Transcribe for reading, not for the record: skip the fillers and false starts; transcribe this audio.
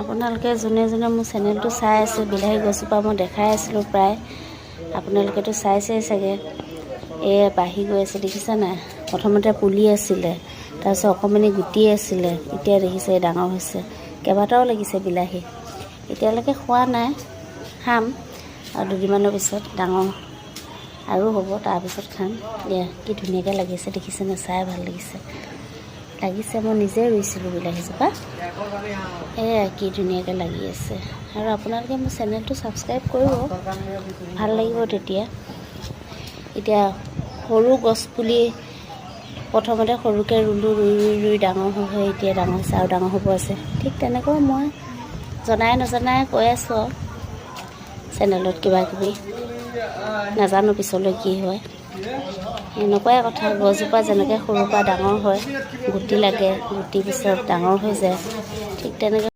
আপোনালোকে যোনে যোনে মোৰ চেনেলটো চাই আছে, বিলাহী গছজোপা মই দেখাই আছিলোঁ প্ৰায়, আপোনালোকেতো চাইছেই চাগে। বাঢ়ি গৈ আছে দেখিছা নাই? প্ৰথমতে পুলি আছিলে, তাৰপিছত অকণমানি গুটি আছিলে, এতিয়া দেখিছে ডাঙৰ হৈছে। কেইবাটাও লাগিছে বিলাহী, এতিয়ালৈকে খোৱা নাই, খাম আৰু দুদিনমানৰ পিছত ডাঙৰ আৰু হ'ব, তাৰপিছত খাম। কি ধুনীয়াকৈ লাগিছে দেখিছেনে? চাই ভাল লাগিছে। মই নিজে ৰুইছিলোঁ বিলাহীজোপা। কি ধুনীয়াকৈ লাগি আছে। আৰু আপোনালোকে মোৰ চেনেলটো ছাবস্ক্ৰাইব কৰিব, ভাল লাগিব তেতিয়া। এতিয়া সৰু গছপুলি প্ৰথমতে সৰুকৈ ৰুলোঁ, ৰুই ডাঙৰ হৈ এতিয়া ডাঙৰ হৈছে আৰু ডাঙৰ হ'ব আছে। ঠিক তেনেকৈ মই জনাই নজনাই কৈ আছোঁ আৰু চেনেলত কিবাকিবি, নাজানো পিছলৈ কি হয়। এনেকুৱাই কথা, গছজোপা যেনেকৈ সৰুৰ পৰা ডাঙৰ হয়, গুটি লাগে, গুটি পিছত ডাঙৰ হৈ যায়, ঠিক তেনেকৈ